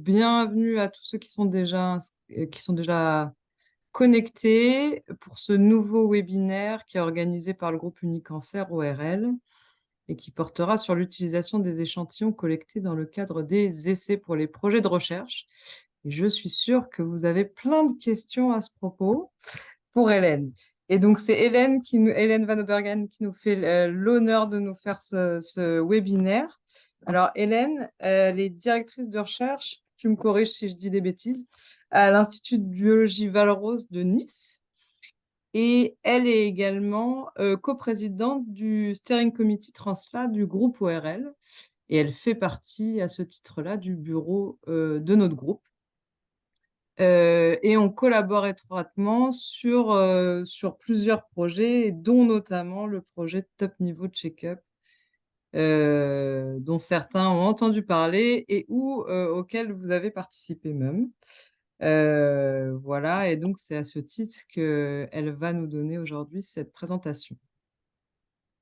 bienvenue à tous ceux qui sont déjà connectés pour ce nouveau webinaire qui est organisé par le groupe Unicancer ORL et qui portera sur l'utilisation des échantillons collectés dans le cadre des essais pour les projets de recherche. Et je suis sûre que vous avez plein de questions à ce propos pour Hélène. Et donc, c'est Hélène Van Obergen qui nous fait l'honneur de nous faire ce webinaire. Alors, Hélène, elle est directrice de recherche, tu me corriges si je dis des bêtises, à l'Institut de biologie Valrose de Nice. Et elle est également coprésidente du Steering Committee Translat du groupe ORL. Et elle fait partie, à ce titre-là, du bureau de notre groupe. Et on collabore étroitement sur plusieurs projets, dont notamment le projet Top Niveau Check-up, dont certains ont entendu parler et auquel vous avez participé même. Voilà, et donc c'est à ce titre qu'elle va nous donner aujourd'hui cette présentation.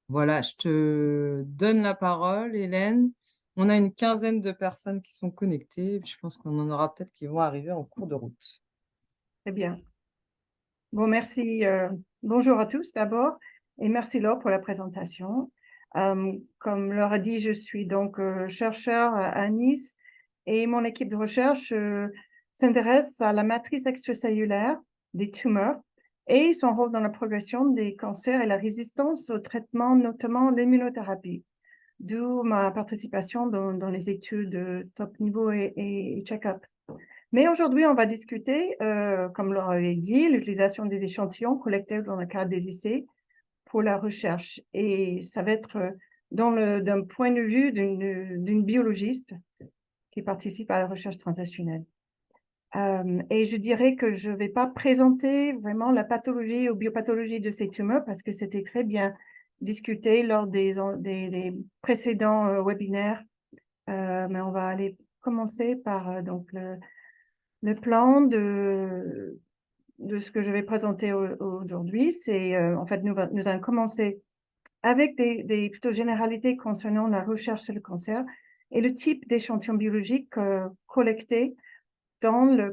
Voilà, je te donne la parole, Hélène. On a une quinzaine de personnes qui sont connectées. Je pense qu'on en aura peut-être qui vont arriver en cours de route. Très bien. Bon, merci. Bonjour à tous d'abord et merci Laure pour la présentation. Comme Laure a dit, je suis donc chercheur à Nice et mon équipe de recherche s'intéresse à la matrice extracellulaire des tumeurs et son rôle dans la progression des cancers et la résistance au traitement, notamment l'immunothérapie. D'où ma participation dans les études top niveau et check-up. Mais aujourd'hui, on va discuter, comme Laura avait dit, l'utilisation des échantillons collectés dans le cadre des essais pour la recherche. Et ça va être d'un point de vue d'une biologiste qui participe à la recherche transactionnelle. Et je dirais que je ne vais pas présenter vraiment la pathologie ou biopathologie de ces tumeurs parce que c'était très bien discuté lors des précédents webinaires. Mais on va aller commencer par donc le plan de ce que je vais présenter aujourd'hui. C'est en fait, nous allons commencer avec des plutôt généralités concernant la recherche sur le cancer et le type d'échantillons biologiques collectés dans le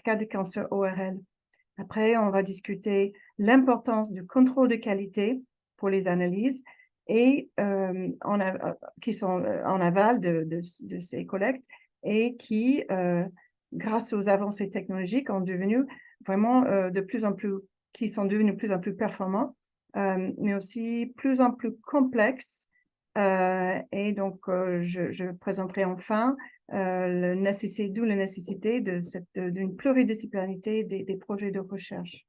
cas de cancer ORL. Après, on va discuter l'importance du contrôle de qualité pour les analyses et qui sont en aval de ces collectes et qui, grâce aux avancées technologiques, ont devenu vraiment qui sont devenus de plus en plus performants, mais aussi plus en plus complexes. Et donc, je présenterai enfin d'où la nécessité d'une pluridisciplinarité des projets de recherche.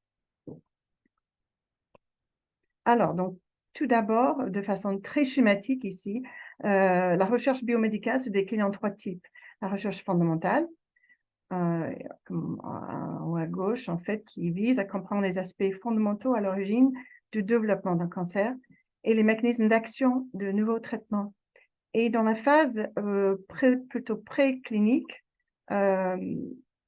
Alors, donc, tout d'abord, de façon très schématique ici, la recherche biomédicale se décline en trois types. La recherche fondamentale, ou à gauche, en fait, qui vise à comprendre les aspects fondamentaux à l'origine du développement d'un cancer et les mécanismes d'action de nouveaux traitements. Et dans la phase plutôt préclinique,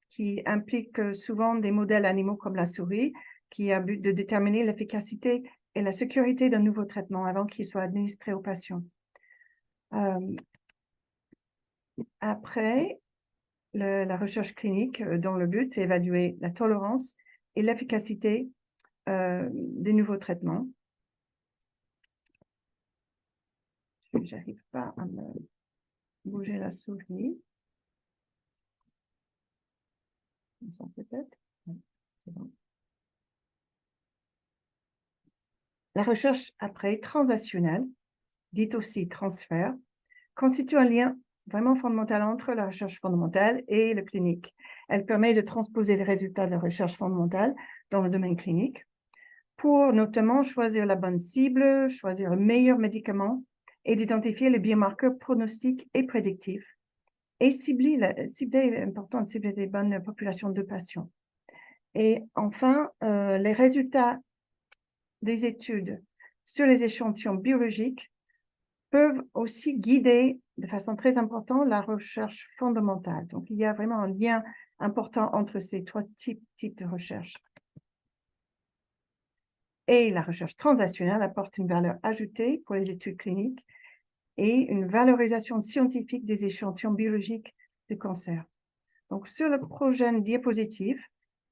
qui implique souvent des modèles animaux comme la souris, qui a but de déterminer l'efficacité et la sécurité d'un nouveau traitement avant qu'il soit administré aux patients. Après, la recherche clinique, dont le but, c'est évaluer la tolérance et l'efficacité des nouveaux traitements. J'arrive pas à me bouger la souris. Ça peut-être. C'est bon. La recherche après transactionnelle, dite aussi transfert, constitue un lien vraiment fondamental entre la recherche fondamentale et le clinique. Elle permet de transposer les résultats de la recherche fondamentale dans le domaine clinique pour notamment choisir la bonne cible, choisir le meilleur médicament et d'identifier les biomarqueurs pronostiques et prédictifs et cibler les bonnes populations de patients. Et enfin, les résultats des études sur les échantillons biologiques peuvent aussi guider de façon très importante la recherche fondamentale. Donc, il y a vraiment un lien important entre ces trois types de recherche. Et la recherche transactionnelle apporte une valeur ajoutée pour les études cliniques et une valorisation scientifique des échantillons biologiques de cancer. Donc, sur la prochaine diapositive,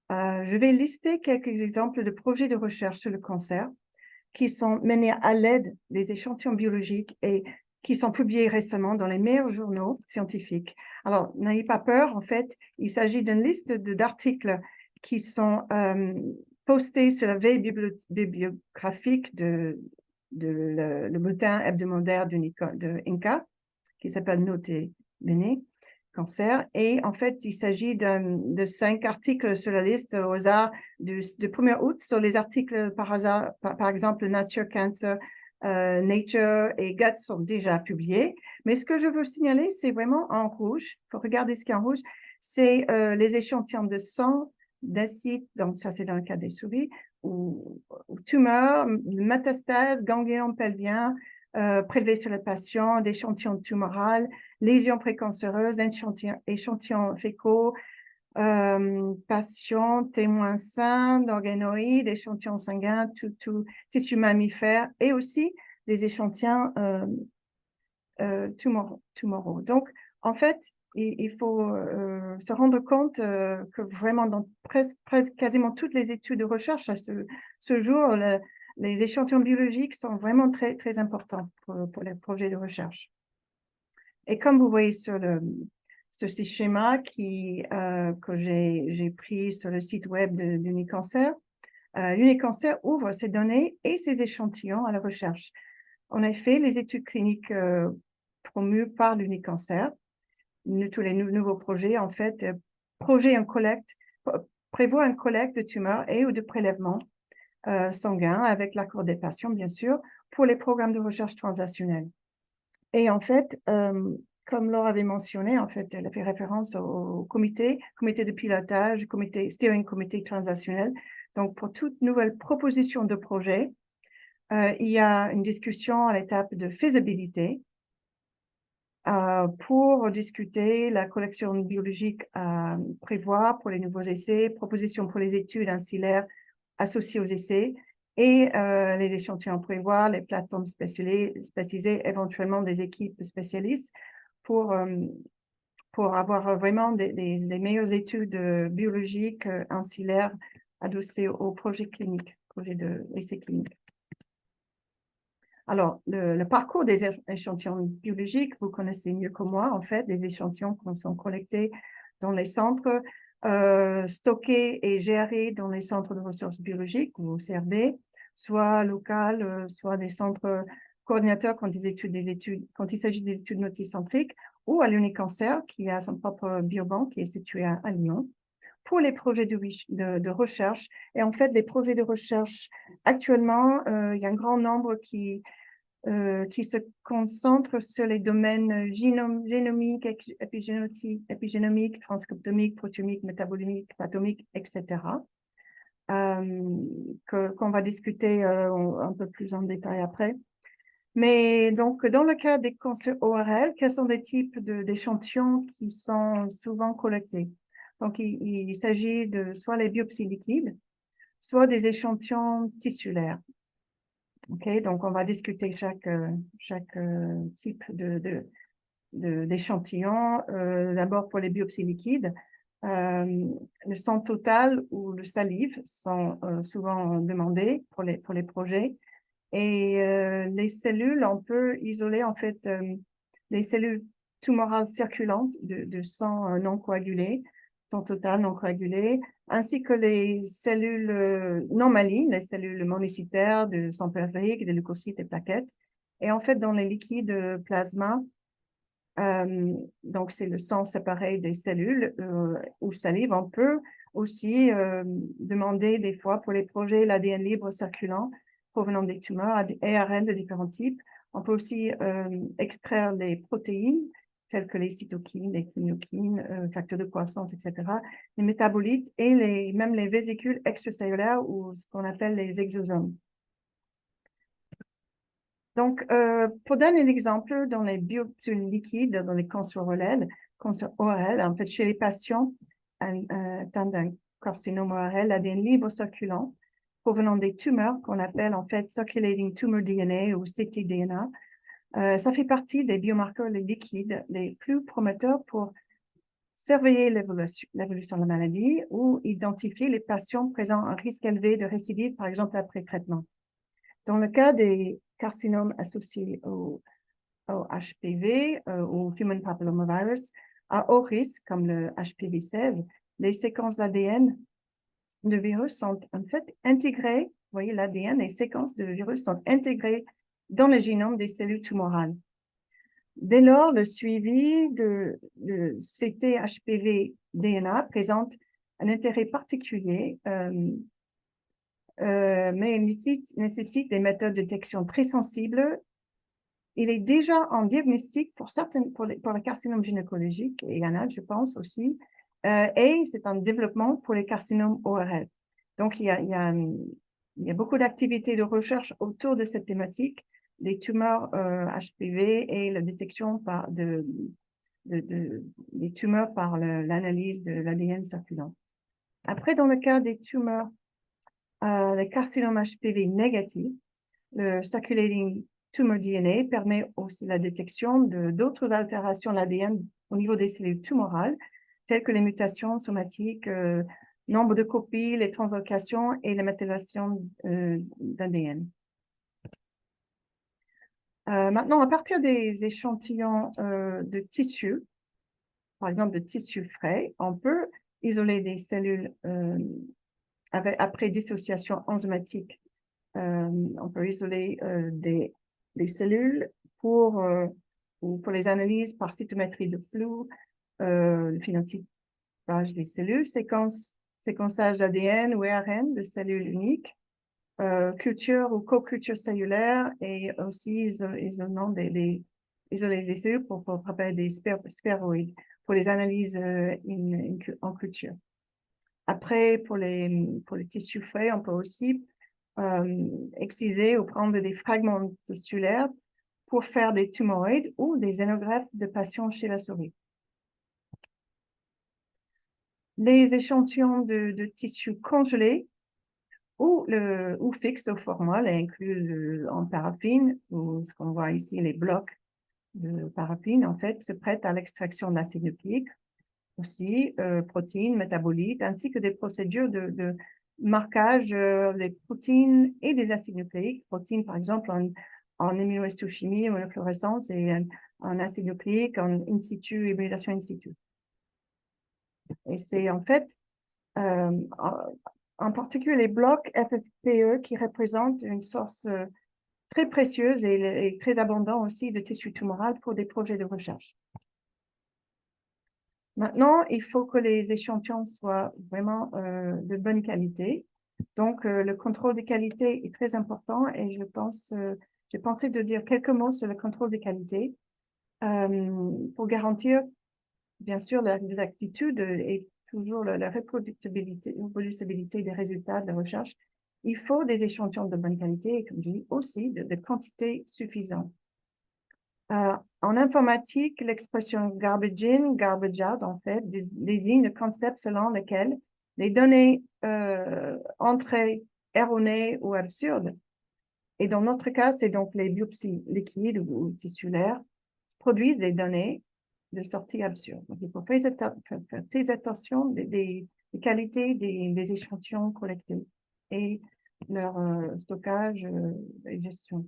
je vais lister quelques exemples de projets de recherche sur le cancer qui sont menés à l'aide des échantillons biologiques et qui sont publiés récemment dans les meilleurs journaux scientifiques. Alors, n'ayez pas peur, en fait, il s'agit d'une liste d'articles qui sont postés sur la veille bibliographique le bulletin hebdomadaire de INCA, qui s'appelle Note Bene Cancer. Et en fait, il s'agit de 5 articles sur la liste au hasard du 1er août sur les articles par hasard, par exemple Nature Cancer, Nature et Gut sont déjà publiés. Mais ce que je veux signaler, c'est vraiment en rouge. Il faut regarder ce qui est en rouge. C'est les échantillons de sang, d'acide, donc ça c'est dans le cas des souris, ou tumeurs, métastases, ganglions pelviens, prélevés sur le patient, d'échantillons tumorales, lésions précancéreuses, échantillons fécaux, patients, témoins sains, d'organoïdes, échantillons sanguins, tout tissu mammifère et aussi des échantillons tumoraux. Donc, en fait, il faut se rendre compte que vraiment dans presque quasiment toutes les études de recherche à ce jour, les échantillons biologiques sont vraiment très, très importants pour les projets de recherche. Et comme vous voyez sur ce schéma que j'ai pris sur le site web de l'Unicancer, l'Unicancer ouvre ses données et ses échantillons à la recherche. En effet, les études cliniques promues par l'Unicancer, tous les nouveaux projets, en fait, prévoient une collecte de tumeurs et ou de prélèvements sanguins avec l'accord des patients, bien sûr, pour les programmes de recherche transactionnelle. Et en fait, comme Laure avait mentionné, en fait, elle a fait référence au comité de pilotage, steering committee transactionnel. Donc, pour toute nouvelle proposition de projet, il y a une discussion à l'étape de faisabilité pour discuter la collection biologique à prévoir pour les nouveaux essais, propositions pour les études ancillaires associées aux essais et les échantillons à prévoir, les plateformes spécialisées, éventuellement des équipes spécialistes pour avoir vraiment les meilleures études biologiques ancillaires adossées au projet clinique, projet d'essai clinique. Alors, le parcours des échantillons biologiques, vous connaissez mieux que moi, en fait, des échantillons qui sont collectés dans les centres, stockés et gérés dans les centres de ressources biologiques, ou CRB, soit local, soit des centres coordinateurs quand il s'agit d'études multicentriques, ou à l'Unicancer, qui a son propre biobanque, qui est situé à Lyon, pour les projets de recherche. Et en fait, les projets de recherche, actuellement, il y a un grand nombre qui se concentrent sur les domaines génomiques, épigénomiques, transcriptomiques, protéomiques, métabolomiques, patomiques, etc., qu'on va discuter un peu plus en détail après. Mais donc, dans le cas des cancers ORL, quels sont les types d'échantillons qui sont souvent collectés? Donc, il s'agit de soit les biopsies liquides, soit des échantillons tissulaires. OK, donc on va discuter chaque type d'échantillon. D'abord, pour les biopsies liquides, le sang total ou le salive sont souvent demandés pour les projets. Et les cellules, on peut isoler en fait les cellules tumorales circulantes de sang non coagulé, sang total non coagulé, ainsi que les cellules non malignes, les cellules monocytaires de sang périphérique, des leucocytes et plaquettes. Et en fait, dans les liquides plasma, donc c'est le sang séparé des cellules ou salive, on peut aussi demander des fois pour les projets l'ADN libre circulant provenant des tumeurs, ARN de différents types. On peut aussi extraire les protéines telles que les cytokines, les kinokines, facteurs de croissance, etc., les métabolites et même les vésicules extracellulaires ou ce qu'on appelle les exosomes. Donc, pour donner un exemple, dans les biopsies liquides, dans les cancers ORL, en fait, chez les patients atteints d'un carcinome ORL, l'ADN libre circulant provenant des tumeurs qu'on appelle en fait circulating tumor DNA ou ctDNA, ça fait partie des biomarqueurs liquides les plus prometteurs pour surveiller l'évolution de la maladie ou identifier les patients présentant un risque élevé de récidive, par exemple après traitement. Dans le cas des carcinomes associés au HPV, au Human Papillomavirus, à haut risque, comme le HPV-16, les séquences d'ADN de virus sont en fait intégrées, vous voyez, l'ADN, les séquences de virus sont intégrées dans le génome des cellules tumorales. Dès lors, le suivi de CT-HPV-DNA présente un intérêt particulier, mais nécessite des méthodes de détection très sensibles. Il est déjà en diagnostic pour les carcinomes gynécologiques, et il y en a, je pense, aussi, et c'est en développement pour les carcinomes ORL. Donc, il y a beaucoup d'activités de recherche autour de cette thématique, les tumeurs HPV et la détection des tumeurs par l'analyse de l'ADN circulant. Après, dans le cas des tumeurs, les carcinomes HPV négatifs, le circulating tumor DNA permet aussi la détection d'autres altérations de l'ADN au niveau des cellules tumorales, telles que les mutations somatiques, nombre de copies, les translocations et les méthylations d'ADN. Maintenant, à partir des échantillons de tissus, par exemple de tissus frais, on peut isoler des cellules après dissociation enzymatique. On peut isoler des cellules pour les analyses par cytométrie de flux, le phénotypage des cellules, séquençage d'ADN ou ARN de cellules uniques, culture ou co-culture cellulaire et aussi isoler des cellules pour préparer des sphéroïdes pour les analyses en culture. Après, pour les tissus frais, on peut aussi exciser ou prendre des fragments tissulaires pour faire des tumoroïdes ou des xénogreffes de patients chez la souris. Les échantillons de tissus congelés ou fixes au formol, inclus en paraffine, ou ce qu'on voit ici, les blocs de paraffine, en fait, se prêtent à l'extraction d'acide nucléique, aussi protéines, métabolites, ainsi que des procédures de marquage des protéines et des acides nucléiques. Protéines, par exemple, en immunohistochimie, immunofluorescence, et en acide nucléique, en in situ, hybridation in situ. Et c'est en fait, en particulier les blocs FFPE qui représentent une source très précieuse et très abondante aussi de tissu tumoral pour des projets de recherche. Maintenant, il faut que les échantillons soient vraiment de bonne qualité. Donc, le contrôle de qualité est très important et j'ai pensé de dire quelques mots sur le contrôle de qualité pour garantir, bien sûr, l'exactitude et toujours la reproducibilité des résultats de la recherche. Il faut des échantillons de bonne qualité et, comme je dis, aussi de quantité suffisante. En informatique, l'expression garbage in, garbage out, en fait, désigne le concept selon lequel les données entrées erronées ou absurdes, et dans notre cas, c'est donc les biopsies liquides ou tissulaires, produisent des données de sortie absurde. Donc, il faut faire très attention des qualités des échantillons collectés et leur stockage et gestion.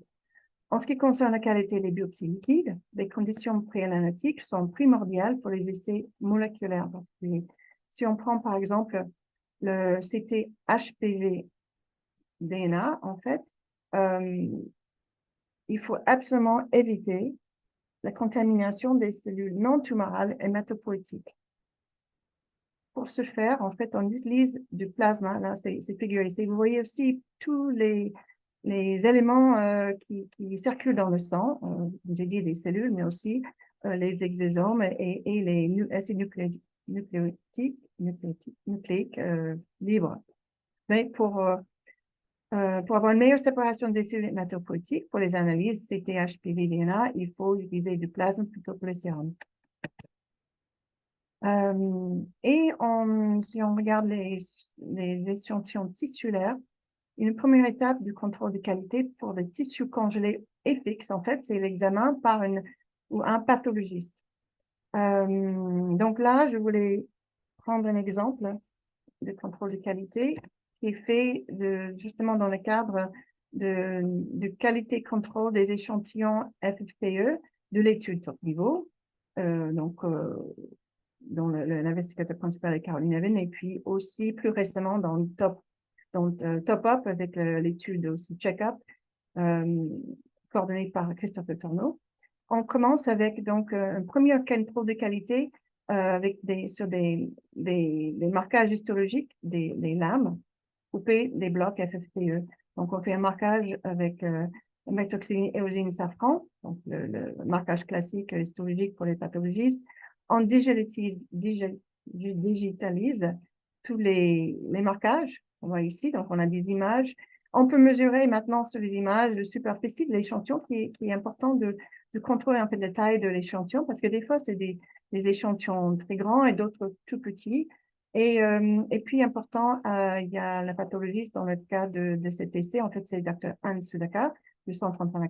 En ce qui concerne la qualité des biopsies liquides, les conditions préanalytiques sont primordiales pour les essais moléculaires. Si on prend par exemple le CT-HPV-DNA, en fait, il faut absolument éviter la contamination des cellules non tumorales hématopoïétiques. Pour ce faire, en fait, on utilise du plasma. Là, c'est figuré ici. Vous voyez aussi tous les éléments qui circulent dans le sang, j'ai dit des cellules, mais aussi les exosomes et les acides nucléiques libres. Mais pour avoir une meilleure séparation des cellules hématopoïétiques pour les analyses CT-HPV-DNA, il faut utiliser du plasma plutôt que le sérum. Si on regarde les échantillons tissulaires, une première étape du contrôle de qualité pour les tissus congelés et fixes, en fait, c'est l'examen par un pathologiste. Donc là, je voulais prendre un exemple de contrôle de qualité qui est fait justement dans le cadre de qualité contrôle des échantillons FFPE de l'étude top niveau. Dont l'investigateur principal est Caroline Even, et puis aussi plus récemment dans le Top Up avec l'étude aussi Check-up, coordonnée par Christophe Tourneau. On commence avec donc un premier contrôle de qualité avec sur des marquages histologiques des lames coupées des blocs FFPE. Donc, on fait un marquage avec méthoxyline, éosine, safran, donc le marquage classique histologique pour les pathologistes. On digitalise tous les marquages. On voit ici, donc on a des images. On peut mesurer maintenant sur les images de superficie de l'échantillon, qui est important de contrôler en fait la taille de l'échantillon, parce que des fois, c'est des échantillons très grands et d'autres tout petits. Et puis, important, il y a la pathologiste dans le cas de cet essai. En fait, c'est le Dr. Anne Sudaka, du Centre Antoine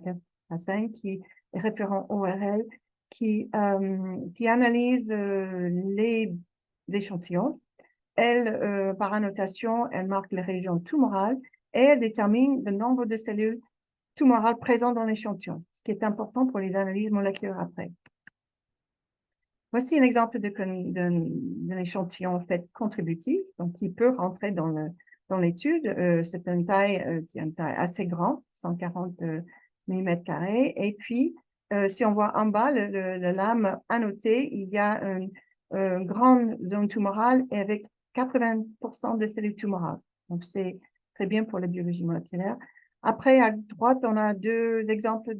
Lacassagne, qui est référent ORL, qui analyse les échantillons. Elle, par annotation, elle marque les régions tumorales et elle détermine le nombre de cellules tumorales présentes dans l'échantillon, ce qui est important pour les analyses moléculaires après. Voici un exemple d'un échantillon en fait contributif, donc qui peut rentrer dans l'étude. C'est une taille qui est une taille assez grande, 140 mm². Et puis, si on voit en bas la lame annotée, il y a une grande zone tumorale avec 80% de cellules tumorales. Donc, c'est très bien pour la biologie moléculaire. Après, à droite, on a deux exemples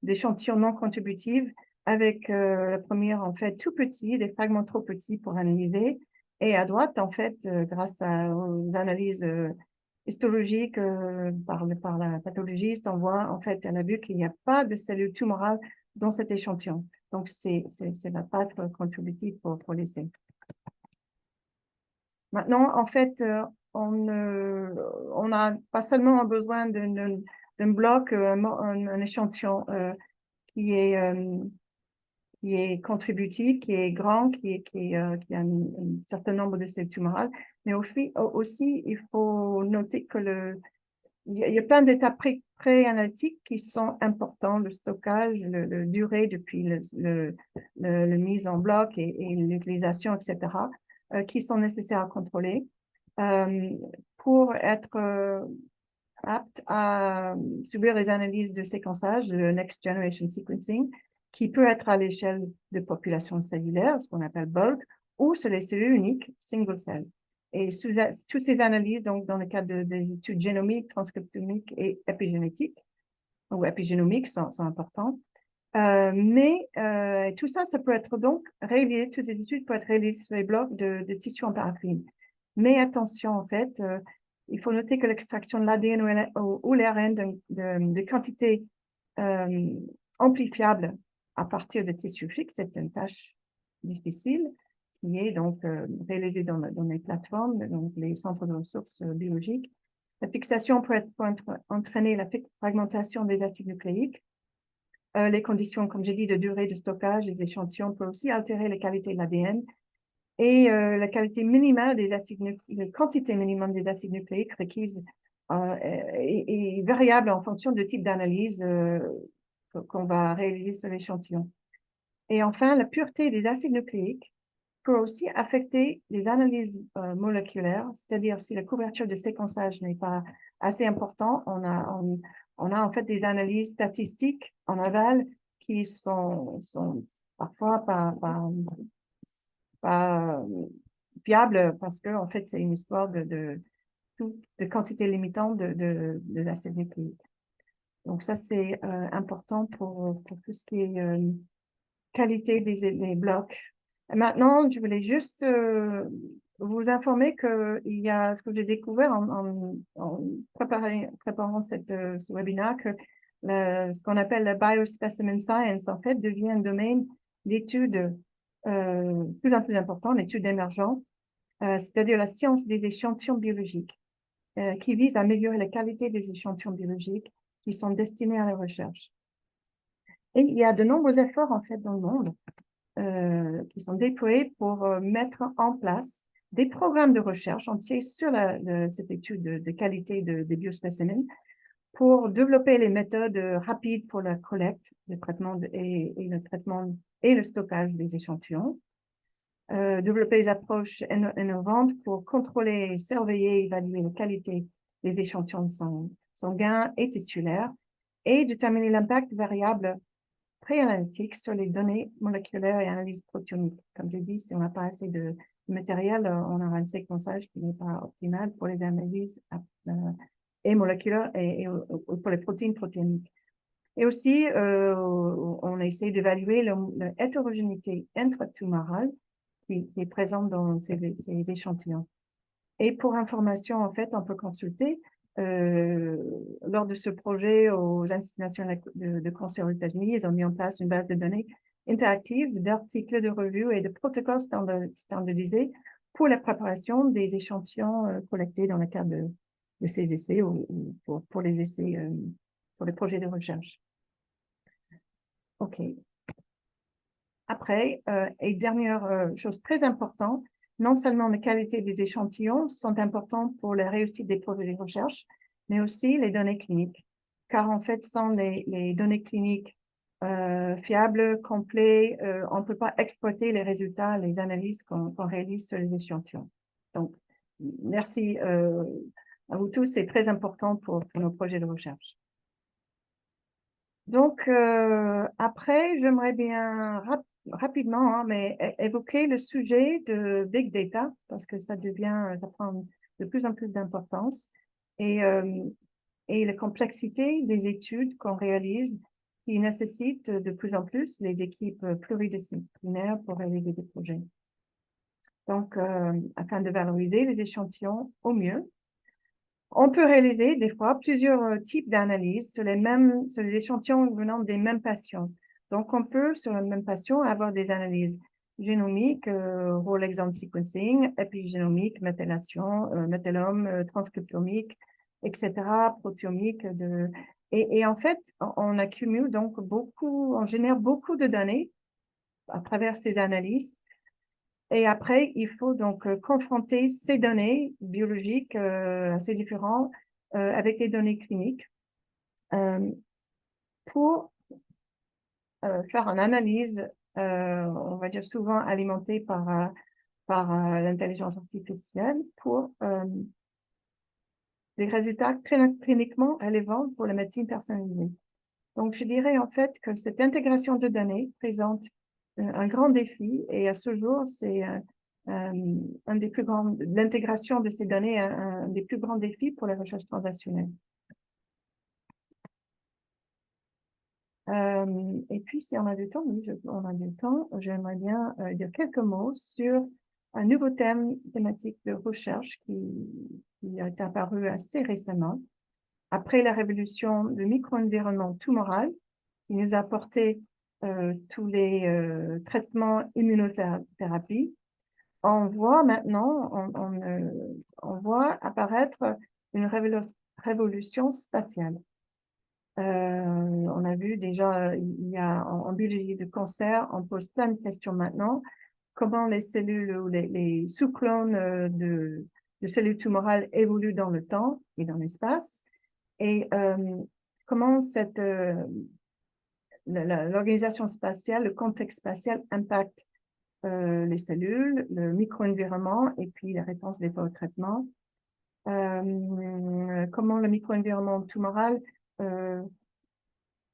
d'échantillons non contributifs avec la première, en fait, tout petit, des fragments trop petits pour analyser. Et à droite, en fait, grâce aux analyses histologiques par la pathologiste, on voit, en fait, elle a vu qu'il n'y a pas de cellules tumorales dans cet échantillon. Donc, c'est la pas être contributive pour l'essai. Maintenant, en fait, on n'a pas seulement besoin d'un bloc, un échantillon qui est contributif, qui est grand, qui a un certain nombre de cellules tumorales, mais aussi, il faut noter que il y a plein d'étapes pré-analytiques qui sont importants, le stockage, le durée depuis le mise en bloc et l'utilisation, etc., qui sont nécessaires à contrôler pour être apte à subir les analyses de séquençage, le Next Generation Sequencing, qui peut être à l'échelle de populations cellulaires, ce qu'on appelle bulk, ou sur les cellules uniques, single cell. Et toutes ces analyses, donc dans le cadre des études génomiques, transcriptomiques et épigénétiques, ou épigénomiques, sont importantes. Mais tout ça, ça peut être donc réalisé, toutes ces études peuvent être réalisées sur les blocs de tissus en paraffine. Mais attention, en fait, il faut noter que l'extraction de l'ADN ou l'ARN de quantités amplifiables à partir de tissus fixes, c'est une tâche difficile qui est donc réalisée dans les plateformes, donc les centres de ressources biologiques. La fixation peut entraîner la fragmentation des acides nucléiques. Les conditions, comme j'ai dit, de durée de stockage des échantillons peuvent aussi altérer la qualité de l'ADN. Et la qualité minimale des acides la quantité minimale des acides nucléiques requise est variable en fonction du type d'analyse qu'on va réaliser sur l'échantillon. Et enfin, la pureté des acides nucléiques peut aussi affecter les analyses moléculaires, c'est-à-dire si la couverture de séquençage n'est pas assez importante, on a en fait des analyses statistiques en aval qui sont parfois pas fiable parce que en fait c'est une histoire de quantité limitante de l'acide nucléique. Donc ça c'est important pour tout ce qui est qualité des blocs. Et maintenant, je voulais juste vous informer qu'il y a ce que j'ai découvert en préparant ce webinaire, que ce qu'on appelle la biospecimen science, en fait, devient un domaine d'études plus en plus important, l'étude émergente, c'est-à-dire la science des échantillons biologiques, qui vise à améliorer la qualité des échantillons biologiques qui sont destinés à la recherche. Et il y a de nombreux efforts, en fait, dans le monde qui sont déployés pour mettre en place des programmes de recherche entiers sur cette étude de qualité des biospécimens pour développer les méthodes rapides pour la collecte, le traitement et le traitement et le stockage des échantillons, développer des approches innovantes pour contrôler, surveiller et évaluer la qualité des échantillons sanguins et tissulaires et déterminer l'impact variable préanalytique sur les données moléculaires et analyses protéomiques. Comme j'ai dit, si on n'a pas assez de matériel, on aura un séquençage qui n'est pas optimal pour les analyses et moléculaires et pour les protéines protéomiques. Et aussi, on a essayé d'évaluer la hétérogénéité intratumorale qui est présente dans ces échantillons. Et pour information, en fait, on peut consulter lors de ce projet aux instituts nationaux de cancer aux États-Unis, ils ont mis en place une base de données interactive d'articles de revue et de protocoles standardisés pour la préparation des échantillons collectés dans le cadre de ces essais ou pour les essais, pour les projets de recherche. OK. Après, et dernière chose très importante, non seulement la qualité des échantillons sont importantes pour la réussite des projets de recherche, mais aussi les données cliniques. Car en fait, sans les données cliniques fiables, complets, on ne peut pas exploiter les résultats, les analyses qu'on réalise sur les échantillons. Donc, merci à vous tous, c'est très important pour nos projets de recherche. Donc, après, j'aimerais bien rapidement, hein, mais évoquer le sujet de Big Data, parce que ça prend de plus en plus d'importance, et la complexité des études qu'on réalise qui nécessitent de plus en plus les équipes pluridisciplinaires pour réaliser des projets. Donc, afin de valoriser les échantillons au mieux, on peut réaliser des fois plusieurs types d'analyses sur les échantillons venant des mêmes patients. Donc, on peut, sur le même patient, avoir des analyses génomiques, whole exome sequencing, épigénomique, méthylation, méthylome, transcriptomique, etc., protéomique. Et en fait, on accumule donc on génère beaucoup de données à travers ces analyses. Et après, il faut donc confronter ces données biologiques assez différentes avec les données cliniques pour faire une analyse, on va dire souvent alimentée par l'intelligence artificielle pour des résultats cliniquement relevants pour la médecine personnalisée. Donc, je dirais en fait que cette intégration de données présente un grand défi et à ce jour, c'est un des plus grands, l'intégration de ces données, un des plus grands défis pour la recherche transactionnelle. Et puis, si on a du temps, oui, on a du temps, j'aimerais bien dire quelques mots sur un nouveau thématique de recherche qui est apparu assez récemment, après la révolution du micro-environnement tumoral, qui nous a apporté tous les traitements immunothérapies. On voit maintenant, on voit apparaître une révolution spatiale. On a vu déjà, il y a en biologie du cancer, on pose plein de questions maintenant. Comment les cellules ou les sous-clones de cellules tumorales évoluent dans le temps et dans l'espace, et comment l'organisation spatiale, le contexte spatial impacte les cellules, le micro-environnement et puis la réponse des au traitement. Comment le micro-environnement tumoral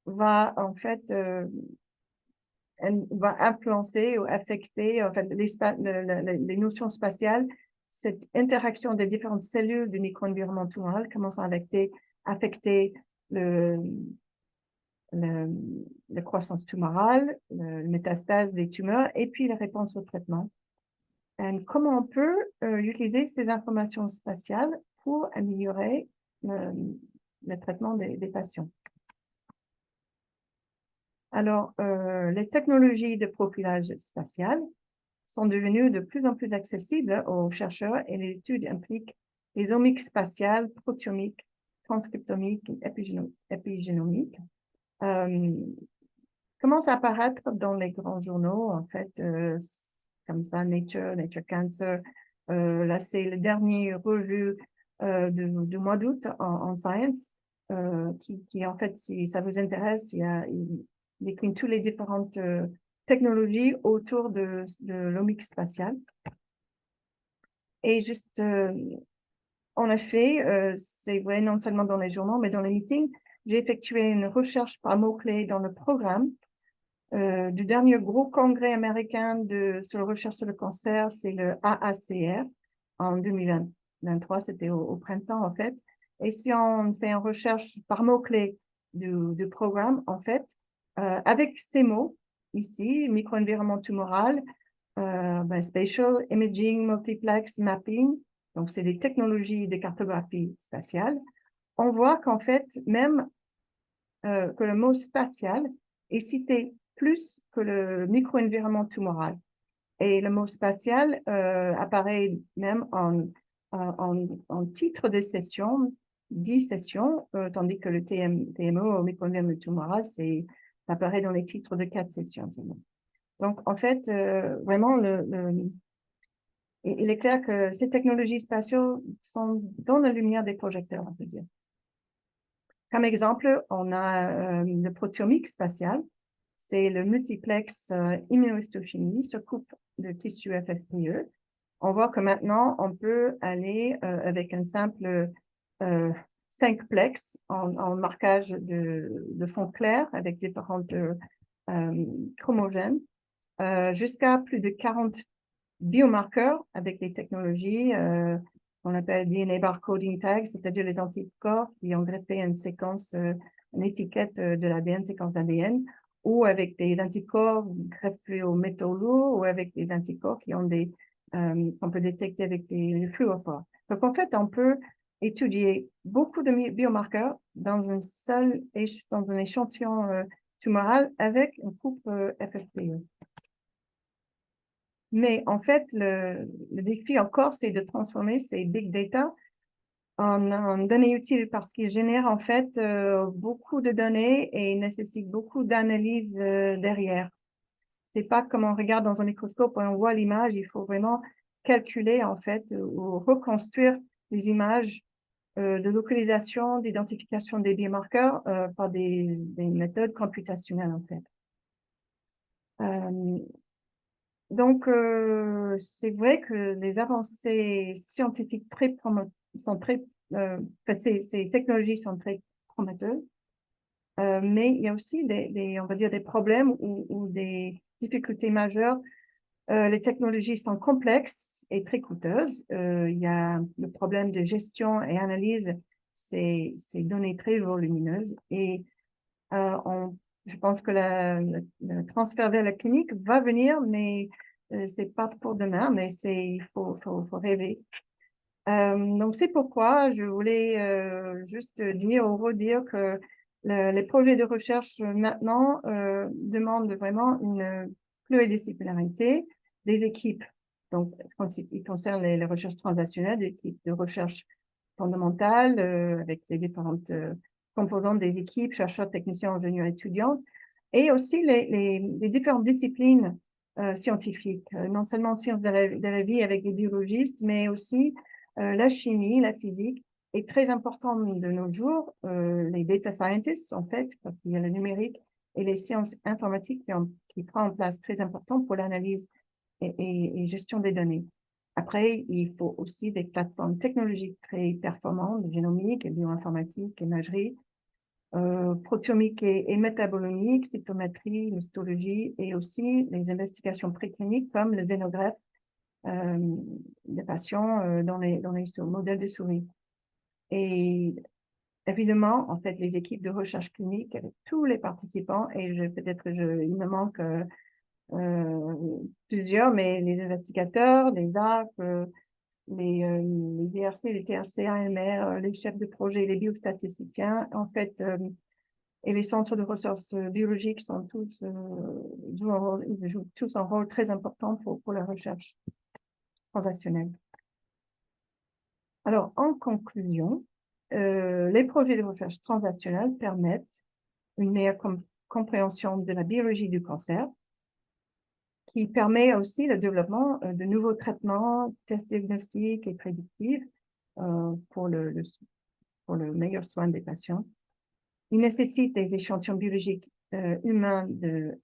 va en fait va influencer ou affecter en fait, les notions spatiales, cette interaction des différentes cellules du micro-environnement tumoral commence à affecter la croissance tumorale, la métastase des tumeurs et puis la réponse au traitement. Et comment on peut utiliser ces informations spatiales pour améliorer le traitement des patients. Alors, les technologies de profilage spatial sont devenues de plus en plus accessibles aux chercheurs et les études impliquent les omiques spatiales, protéomiques, transcriptomiques et épigénomiques. commence à apparaître dans les grands journaux, en fait, comme ça, Nature Cancer. Là, c'est le dernier revue du mois d'août en Science, qui, en fait, si ça vous intéresse, il décline toutes les différentes technologies autour de l'omics spatial. Et juste, en effet, c'est vrai non seulement dans les journaux, mais dans les meetings, j'ai effectué une recherche par mots-clés dans le programme du dernier gros congrès américain sur la recherche sur le cancer, c'est le AACR en 2023, c'était au printemps en fait. Et si on fait une recherche par mots-clés du programme, en fait, avec ces mots ici, micro-environnement tumoral, spatial imaging, multiplex mapping, donc c'est des technologies de cartographie spatiale, on voit qu'en fait, même que le mot spatial est cité plus que le micro-environnement tumoral. Et le mot spatial apparaît même en titre de session, 10 sessions, tandis que le TMO, au micro-environnement tumoral, ça apparaît dans les titres de 4 sessions. Donc, en fait, vraiment, il est clair que ces technologies spatiales sont dans la lumière des projecteurs, on peut dire. Comme exemple, on a le proteomique spatial. C'est le multiplex immunohistochimie, se coupe de tissu FFPE. On voit que maintenant, on peut aller avec un simple 5-plex en marquage de fond clair avec différentes chromogènes jusqu'à plus de 40 biomarqueurs avec les technologies qu'on appelle DNA barcoding tags, c'est-à-dire les anticorps qui ont greffé une séquence, une étiquette de l'ADN, séquence d'ADN, ou avec des anticorps greffés aux métaux lourds, ou avec des anticorps qu'on peut détecter avec les fluorophores. Donc, en fait, on peut étudier beaucoup de biomarqueurs dans un échantillon tumoral avec une coupe FFPE. Mais en fait, le défi encore, c'est de transformer ces big data en données utiles parce qu'ils génèrent en fait beaucoup de données et nécessitent beaucoup d'analyse derrière. C'est pas comme on regarde dans un microscope et on voit l'image, il faut vraiment calculer en fait ou reconstruire les images de localisation, d'identification des biomarqueurs par des méthodes computationnelles en fait. Donc, c'est vrai que les avancées scientifiques ces technologies sont très prometteuses, mais il y a aussi on va dire des problèmes ou des difficultés majeures. Les technologies sont complexes et très coûteuses. Il y a le problème de gestion et analyse ces données très volumineuses et je pense que le transfert vers la clinique va venir, mais c'est pas pour demain, mais il faut rêver. Donc, c'est pourquoi je voulais juste dire ou redire que les projets de recherche maintenant demandent vraiment une pluridisciplinarité des équipes. Donc, quand il concerne les recherches transactionnelles, des équipes de recherche fondamentale avec les différentes composantes des équipes, chercheurs, techniciens, ingénieurs, étudiants, et aussi les différentes disciplines scientifiques, non seulement sciences de la vie avec les biologistes, mais aussi la chimie, la physique, est très important de nos jours. Les data scientists, en fait, parce qu'il y a le numérique et les sciences informatiques qui prennent en place très important pour l'analyse et gestion des données. Après, il faut aussi des plateformes technologiques très performantes, génomique, et bioinformatique, imagerie, protéomique et métabolomique, cytométrie, histologie, et aussi les investigations précliniques comme le xénogreffe des patients dans les modèles de souris. Et évidemment, en fait, les équipes de recherche clinique avec tous les participants, et il me manque plusieurs, mais les investigateurs, les ARC, les IRC, les TRC, AMR, les chefs de projet, les biostatisticiens, en fait, et les centres de ressources biologiques jouent tous un rôle très important pour la recherche transactionnelle. Alors, en conclusion, les projets de recherche transactionnelle permettent une meilleure compréhension de la biologie du cancer, qui permet aussi le développement de nouveaux traitements, tests diagnostiques et prédictifs pour le meilleur soin des patients. Il nécessite des échantillons biologiques humains de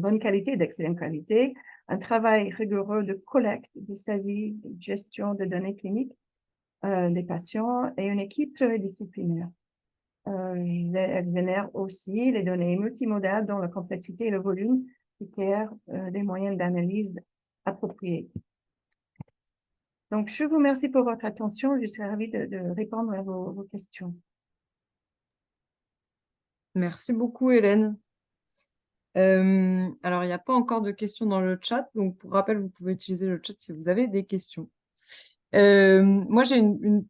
bonne qualité, d'excellente qualité, un travail rigoureux de collecte, de saisie, de gestion de données cliniques des patients et une équipe pluridisciplinaire. Elle génère aussi les données multimodales dont la complexité et le volume requièrent des moyens d'analyse appropriés. Donc, je vous remercie pour votre attention. Je serais ravie de répondre à vos questions. Merci beaucoup, Hélène. Alors, il n'y a pas encore de questions dans le chat, donc pour rappel, vous pouvez utiliser le chat si vous avez des questions. Moi, j'ai une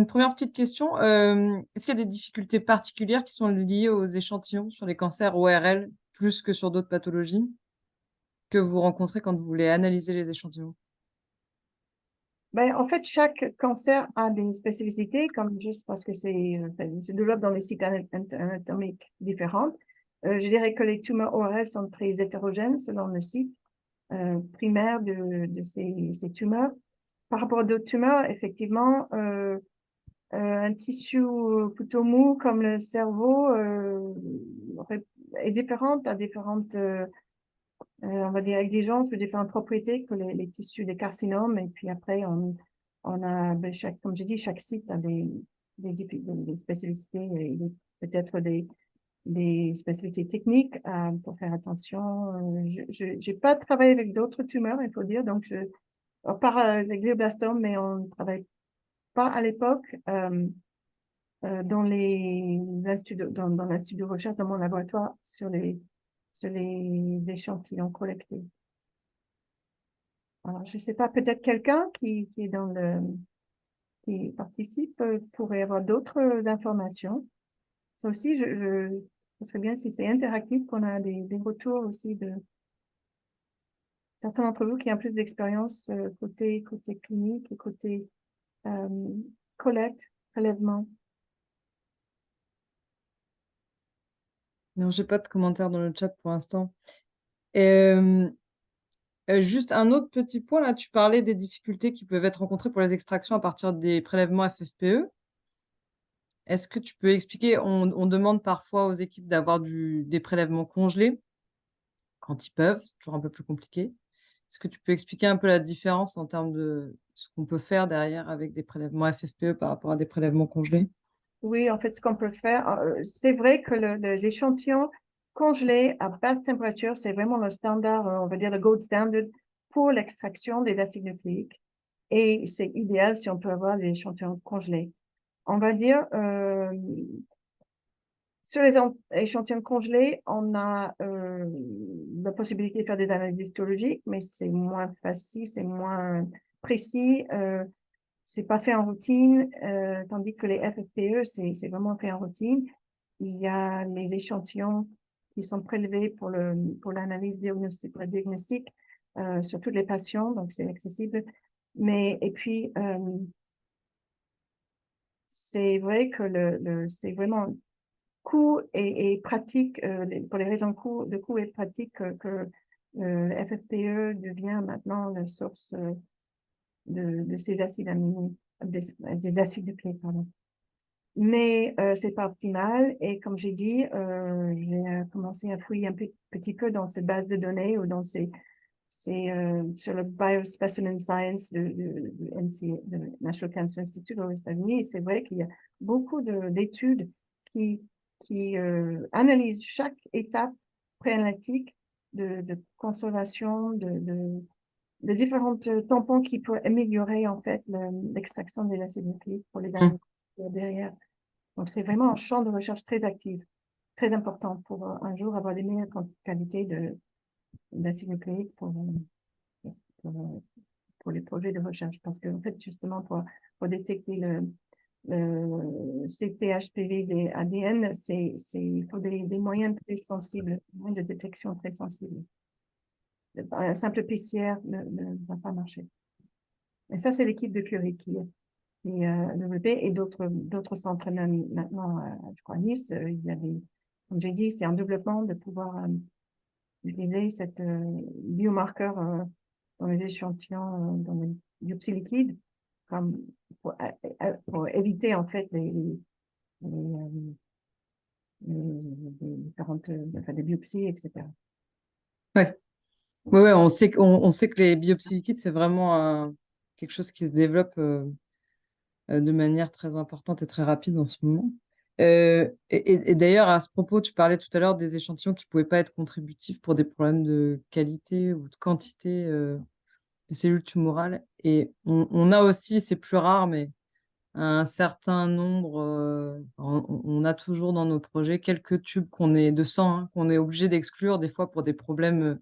première petite question. Est-ce qu'il y a des difficultés particulières qui sont liées aux échantillons sur les cancers ORL, plus que sur d'autres pathologies, que vous rencontrez quand vous voulez analyser les échantillons? Ben, en fait, chaque cancer a des spécificités, comme juste parce que ça se développe dans des sites anatomiques différents. Je dirais que les tumeurs ORL sont très hétérogènes selon le site primaire de ces tumeurs. Par rapport à d'autres tumeurs, effectivement, un tissu plutôt mou comme le cerveau est différent à différentes on va dire exigences ou différentes propriétés que les tissus des carcinomes. Et puis après, on a, comme j'ai dit, chaque site a des spécificités et peut-être des spécificités techniques pour faire attention. Je n'ai pas travaillé avec d'autres tumeurs, il faut dire, donc à part les glioblastomes, mais on ne travaille pas à l'époque dans l'institut de recherche, dans mon laboratoire, sur les échantillons collectés. Alors, je ne sais pas, peut-être quelqu'un qui participe pourrait avoir d'autres informations. Ça aussi, ce serait bien si c'est interactif, qu'on a des retours aussi de certains d'entre vous qui ont plus d'expérience côté clinique et côté collecte, prélèvement. Non, j'ai pas de commentaires dans le chat pour l'instant. Juste un autre petit point, là, tu parlais des difficultés qui peuvent être rencontrées pour les extractions à partir des prélèvements FFPE. Est-ce que tu peux expliquer, on demande parfois aux équipes d'avoir des prélèvements congelés quand ils peuvent, c'est toujours un peu plus compliqué. Est-ce que tu peux expliquer un peu la différence en termes de ce qu'on peut faire derrière avec des prélèvements FFPE par rapport à des prélèvements congelés? Oui, en fait, ce qu'on peut faire, c'est vrai que les échantillons congelés à basse température, c'est vraiment le standard, on va dire le gold standard pour l'extraction des acides nucléiques. Et c'est idéal si on peut avoir des échantillons congelés. On va dire, sur les échantillons congelés, on a la possibilité de faire des analyses histologiques, mais c'est moins facile, c'est moins précis. C'est pas fait en routine, tandis que les FFPE, c'est vraiment fait en routine. Il y a les échantillons qui sont prélevés pour l'analyse diagnostique sur tous les patients, donc c'est accessible. Et puis, c'est vrai que c'est vraiment coût et pratique, pour les raisons de coût et pratique, que le FFPE devient maintenant la source de ces acides aminés, des acides nucléiques, pardon. Mais c'est pas optimal et comme j'ai dit, j'ai commencé à fouiller un petit peu dans ces bases de données ou dans sur le Biospecimen Science de National Cancer Institute aux États-Unis. Et c'est vrai qu'il y a beaucoup d'études qui analysent chaque étape préanalytique de conservation de différents tampons qui peuvent améliorer en fait l'extraction des acides nucléiques pour les analyses derrière. Donc c'est vraiment un champ de recherche très actif, très important pour un jour avoir des meilleures qualités d'acides nucléiques pour les projets de recherche. Parce que en fait, justement, pour détecter le CTHPV des ADN, il faut des moyens très sensibles, des moyens de détection très sensibles. Un simple PCR ne va pas marcher. Et ça, c'est l'équipe de Curie qui développé et d'autres centres même maintenant, je crois à Nice, il y a comme j'ai dit, c'est en développement de pouvoir utiliser cette biomarqueur dans les échantillons, dans les biopsies liquides, comme pour éviter en fait les différentes enfin, des biopsies, etc. Ouais. Ouais, on sait que les biopsies liquides, c'est vraiment quelque chose qui se développe de manière très importante et très rapide en ce moment. Et d'ailleurs, à ce propos, tu parlais tout à l'heure des échantillons qui ne pouvaient pas être contributifs pour des problèmes de qualité ou de quantité de cellules tumorales. Et on a aussi, c'est plus rare, mais un certain nombre, on a toujours dans nos projets quelques tubes de sang qu'on est obligé d'exclure des fois pour des problèmes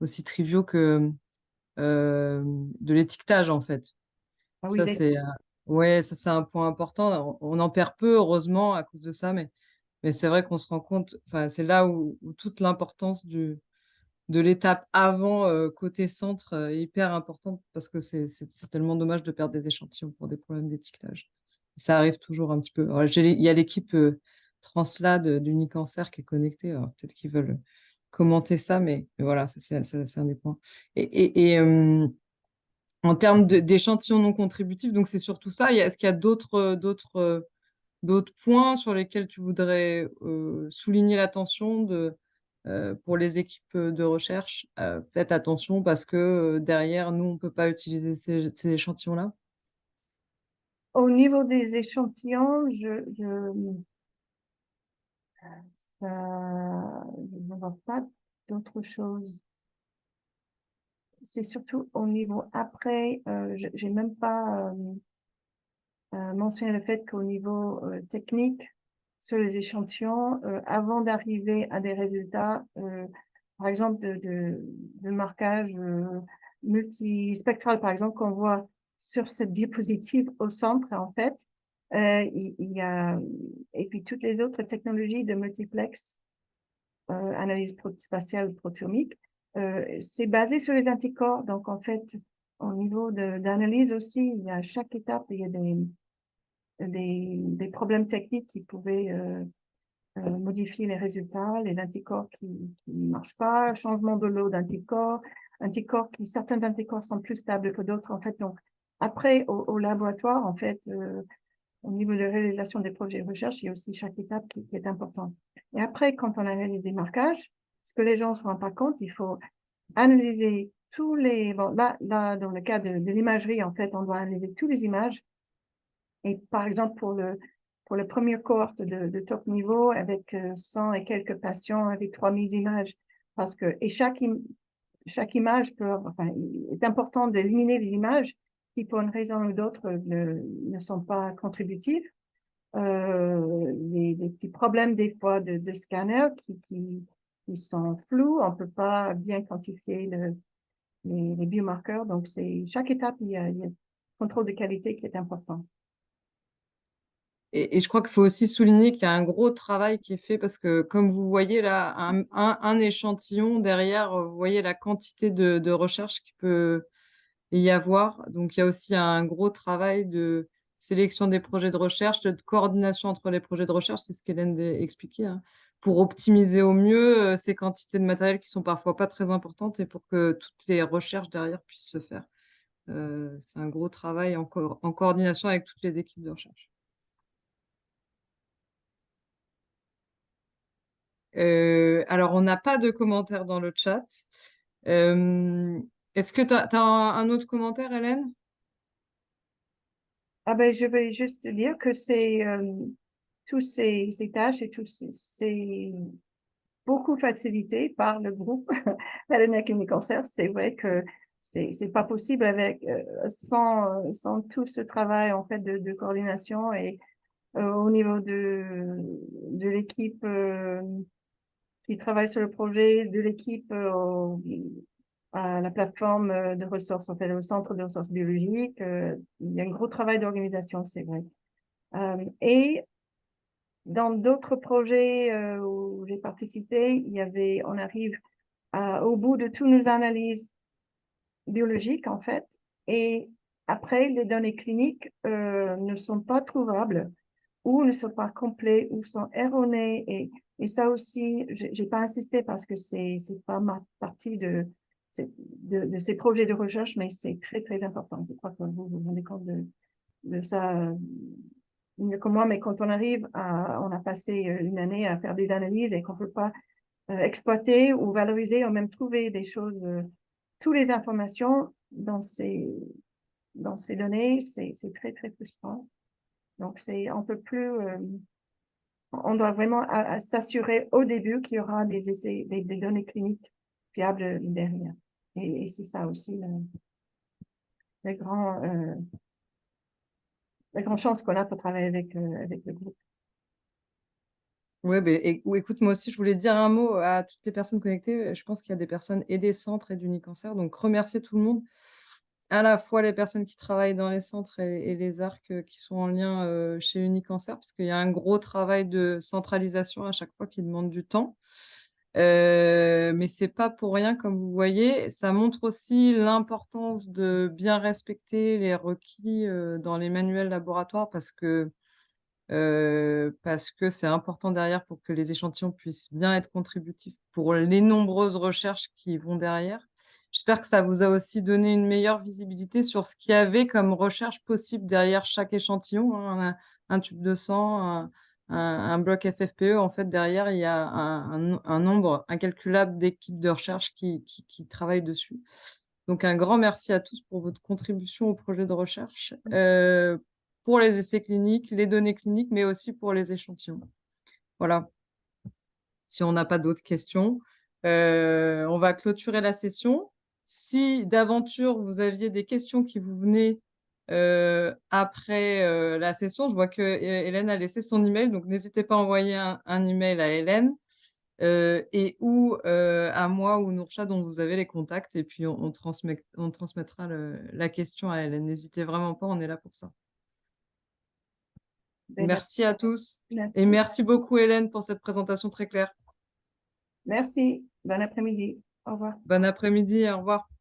aussi triviaux que de l'étiquetage en fait. Ah oui, Ça, c'est ouais, ça c'est un point important. On en perd peu, heureusement, à cause de ça, mais c'est vrai qu'on se rend compte, enfin, c'est là où toute l'importance de l'étape avant côté centre est hyper importante parce que c'est tellement dommage de perdre des échantillons pour des problèmes d'étiquetage. Ça arrive toujours un petit peu. Alors, il y a l'équipe Translad d'Unicancer qui est connectée. Alors, peut-être qu'ils veulent commenter ça, mais voilà, c'est un des points. Et en termes d'échantillons non contributifs, donc c'est surtout ça. Est-ce qu'il y a d'autres points sur lesquels tu voudrais souligner l'attention pour les équipes de recherche? Faites attention parce que derrière, nous, on ne peut pas utiliser ces échantillons-là. au niveau des échantillons, je ne vois pas d'autre chose. C'est surtout au niveau après, j'ai même pas mentionné le fait qu'au niveau technique, sur les échantillons, avant d'arriver à des résultats, par exemple de marquage multispectral, par exemple, qu'on voit sur cette diapositive au centre, en fait, il y a, et puis toutes les autres technologies de multiplex, analyse spatiale protéomique, c'est basé sur les anticorps. Donc, en fait, au niveau d'analyse aussi, il y a à chaque étape, il y a des problèmes techniques qui pouvaient modifier les résultats, les anticorps qui ne marchent pas, changement de lot d'anticorps, certains anticorps sont plus stables que d'autres. En fait, donc, après, au laboratoire, en fait, au niveau de réalisation des projets de recherche, il y a aussi chaque étape qui est importante. Et après, quand on analyse des marquages, ce que les gens ne se rendent pas compte, il faut analyser tous les... Bon, là dans le cas de l'imagerie, en fait, on doit analyser toutes les images. Et par exemple, pour le premier cohorte de top niveau, avec 100 et quelques patients, avec 3000 images, parce que et chaque image enfin, il est important d'éliminer les images qui, pour une raison ou d'autre, ne sont pas contributives. Des petits problèmes des fois de scanner qui sont flous, on ne peut pas bien quantifier les biomarqueurs. Donc, chaque étape, il y a un contrôle de qualité qui est important. Et je crois qu'il faut aussi souligner qu'il y a un gros travail qui est fait parce que, comme vous voyez là, un échantillon derrière, vous voyez la quantité de recherche qu'il peut y avoir. Donc, il y a aussi un gros travail de sélection des projets de recherche, de coordination entre les projets de recherche, c'est ce qu'Hélène expliquait, hein, pour optimiser au mieux ces quantités de matériel qui sont parfois pas très importantes et pour que toutes les recherches derrière puissent se faire. C'est un gros travail en coordination avec toutes les équipes de recherche. Alors, on n'a pas de commentaires dans le chat. Euh, Est-ce que tu as un autre commentaire, Hélène? Ah ben, je vais juste dire que tous ces tâches et c'est beaucoup facilité par le groupe Hellenic Unicancer. C'est vrai que c'est pas possible avec sans tout ce travail en fait de coordination et au niveau de l'équipe qui travaille sur le projet, de l'équipe à la plateforme de ressources, en fait, au centre de ressources biologiques. Il y a un gros travail d'organisation, c'est vrai. Et dans d'autres projets où j'ai participé, on arrive au bout de toutes nos analyses biologiques, en fait, et après, les données cliniques ne sont pas trouvables. ou ne sont pas complets ou sont erronés. Et ça aussi, j'ai pas insisté parce que c'est pas ma partie de ces projets de recherche, mais c'est très, très important. Je crois que vous vous rendez compte de ça mieux que moi, mais quand on a passé une année à faire des analyses et qu'on peut pas exploiter ou valoriser ou même trouver des choses, toutes les informations dans ces données, c'est très, très frustrant. Donc, on peut plus, on doit vraiment s'assurer au début qu'il y aura des essais, des données cliniques fiables derrière. Et c'est ça aussi le grand, la grande chance qu'on a pour travailler avec le groupe. Ouais, écoute, moi aussi, je voulais dire un mot à toutes les personnes connectées. Je pense qu'il y a des personnes et des centres et d'Unicancer. Donc, remercier tout le monde, à la fois les personnes qui travaillent dans les centres et les ARC qui sont en lien chez Unicancer, parce qu'il y a un gros travail de centralisation à chaque fois qui demande du temps. Mais c'est pas pour rien, comme vous voyez. Ça montre aussi l'importance de bien respecter les requis dans les manuels laboratoires parce que c'est important derrière pour que les échantillons puissent bien être contributifs pour les nombreuses recherches qui vont derrière. J'espère que ça vous a aussi donné une meilleure visibilité sur ce qu'il y avait comme recherche possible derrière chaque échantillon, hein. Un tube de sang, un bloc FFPE, en fait, derrière, il y a un nombre incalculable d'équipes de recherche qui travaillent dessus. Donc un grand merci à tous pour votre contribution au projet de recherche, pour les essais cliniques, les données cliniques, mais aussi pour les échantillons. Voilà. Si on n'a pas d'autres questions, on va clôturer la session. Si d'aventure vous aviez des questions qui vous venaient après la session, je vois que Hélène a laissé son email, donc n'hésitez pas à envoyer un email à Hélène et ou à moi ou Nourchad dont vous avez les contacts, et puis on transmettra la question à Hélène. N'hésitez vraiment pas, on est là pour ça. Merci à tous et Merci. merci beaucoup Hélène pour cette présentation très claire. Merci. Bon après-midi. Au revoir. Bon après-midi, au revoir.